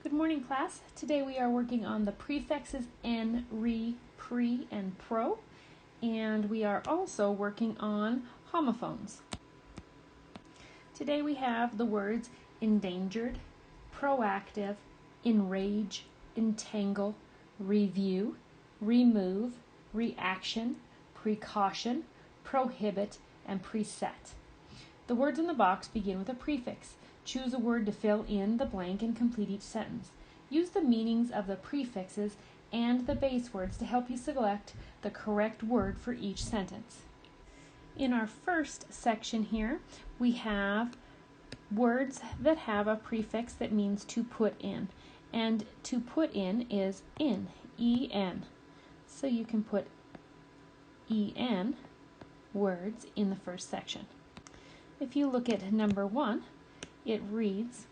Good morning, class. Today we are working on the prefixes en, re, pre, and pro, and we are also working on homophones. Today we have the words endangered, proactive, enrage, entangle, review, remove, reaction, precaution, prohibit, and preset. The words in the box begin with a prefix. Choose a word to fill in the blank and complete each sentence. Use the meanings of the prefixes and the base words to help you select the correct word for each sentence. In our first section here, we have words that have a prefix that means to put in. And to put in is in, E-N. So you can put E-N words in the first section. If you look at number 1, it reads,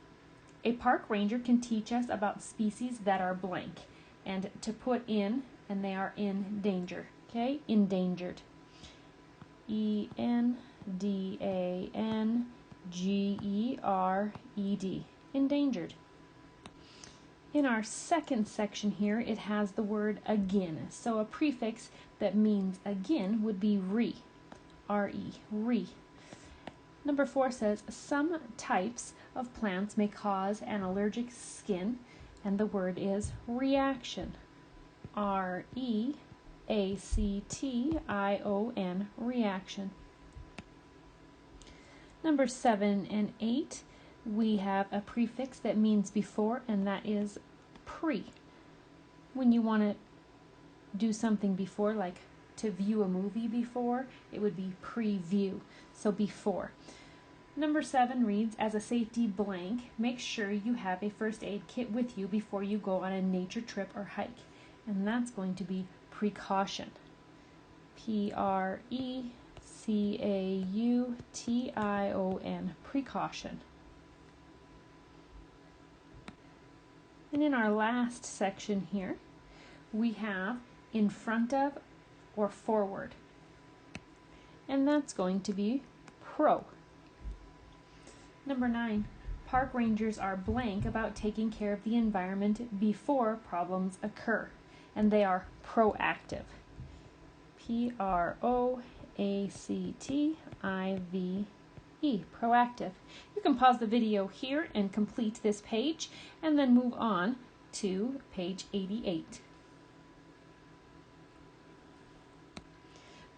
a park ranger can teach us about species that are blank. And to put in, and they are in danger. Okay, endangered. E-N-D-A-N-G-E-R-E-D. Endangered. In our second section here, it has the word again. So a prefix that means again would be re. R-E. Re. Number 4 says, some types of plants may cause an allergic skin, and the word is reaction. R-E-A-C-T-I-O-N, reaction. Number 7 and 8, we have a prefix that means before, and that is pre. When you want to do something before, like to view a movie before, it would be preview, so before. Number 7 reads, as a safety blank, make sure you have a first aid kit with you before you go on a nature trip or hike. And that's going to be precaution. P-R-E-C-A-U-T-I-O-N, precaution. And in our last section here, we have in front of or forward. And that's going to be pro. Number 9, park rangers are blank about taking care of the environment before problems occur, and they are proactive. P-R-O-A-C-T-I-V-E, proactive. You can pause the video here and complete this page, and then move on to page 88.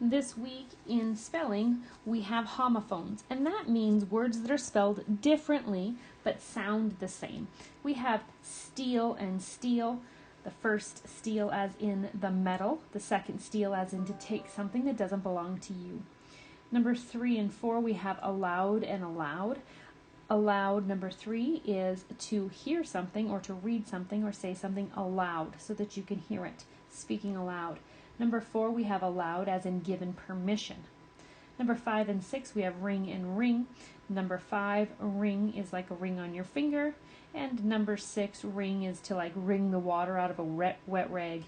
This week in spelling, we have homophones, and that means words that are spelled differently but sound the same. We have steal and steal. The first steal as in the metal, the second steal as in to take something that doesn't belong to you. Number 3 and 4, we have allowed and allowed. Allowed, number 3, is to hear something or to read something or say something aloud so that you can hear it, speaking aloud. Number 4, we have allowed as in given permission. Number 5 and 6, we have ring and ring. Number 5, ring is like a ring on your finger. And number 6, ring is to like wring the water out of a wet rag.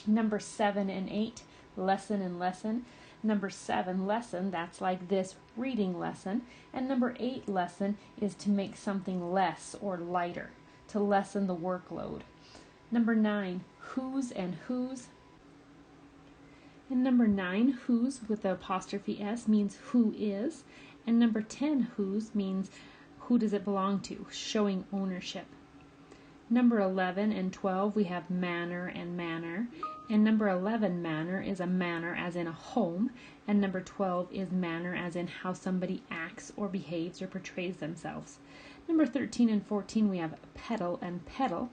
Number 7 and 8, lesson and lesson. Number 7, lesson, that's like this reading lesson. And number 8, lesson, is to make something less or lighter, to lessen the workload. Number 9, whose and whose. And number 9, whose with the apostrophe S means who is. And number 10, whose means who does it belong to, showing ownership. Number 11 and 12, we have manner and manner. And number 11, manner, is a manner as in a home. And number 12 is manner as in how somebody acts or behaves or portrays themselves. Number 13 and 14, we have pedal and pedal.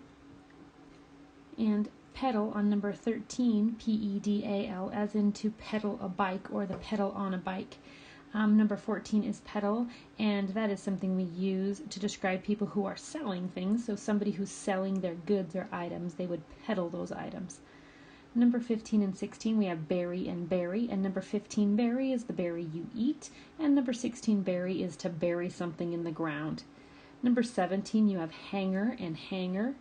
And pedal on number 13, P-E-D-A-L, as in to pedal a bike or the pedal on a bike. Number 14 is pedal, and that is something we use to describe people who are selling things. So somebody who's selling their goods or items, they would peddle those items. Number 15 and 16, we have berry and berry, and number 15, berry, is the berry you eat, and number 16, berry, is to bury something in the ground. Number 17, you have hanger and hanger.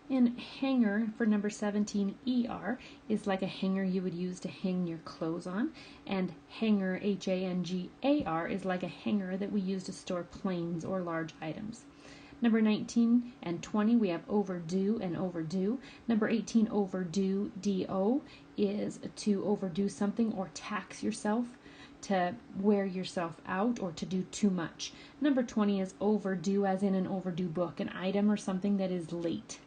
And hanger, for number 17, ER, is like a hanger you would use to hang your clothes on. And hanger, H-A-N-G-A-R, is like a hanger that we use to store planes or large items. Number 19 and 20, we have overdue and overdue. Number 18, overdue, do, is to overdo something or tax yourself, to wear yourself out, or to do too much. Number 20 is overdue, as in an overdue book, an item or something that is late.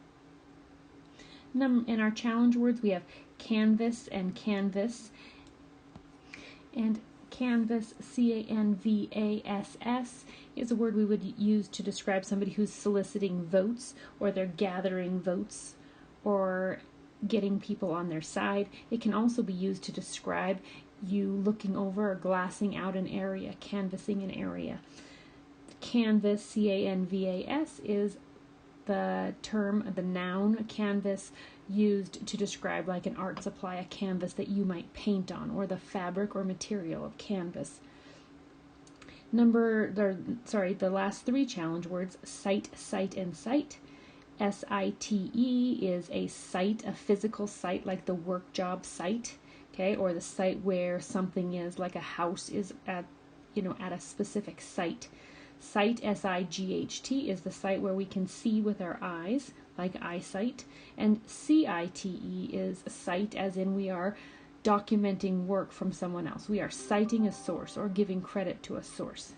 In our challenge words, we have canvas and canvas. And canvas, canvass, is a word we would use to describe somebody who's soliciting votes, or they're gathering votes, or getting people on their side. It can also be used to describe you looking over or glassing out an area, canvassing an area. Canvas, canvas, is the term, the noun canvas, used to describe like an art supply, a canvas that you might paint on, or the fabric or material of canvas. The last three challenge words, site, site, and site. S-I-T-E is a site, a physical site, like the work job site, okay, or the site where something is, like a house is at a specific site. Sight, S-I-G-H-T, is the site where we can see with our eyes, like eyesight. And C-I-T-E is a cite, as in we are documenting work from someone else. We are citing a source or giving credit to a source.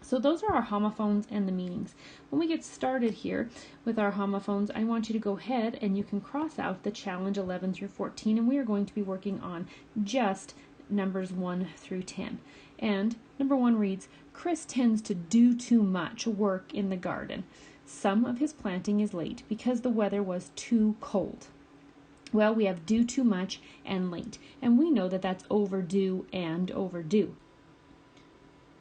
So those are our homophones and the meanings. When we get started here with our homophones, I want you to go ahead and you can cross out the challenge 11 through 14, and we are going to be working on just numbers 1 through 10. And number 1 reads, Chris tends to do too much work in the garden. Some of his planting is late because the weather was too cold. Well, we have do too much and late, and we know that that's overdue and overdue.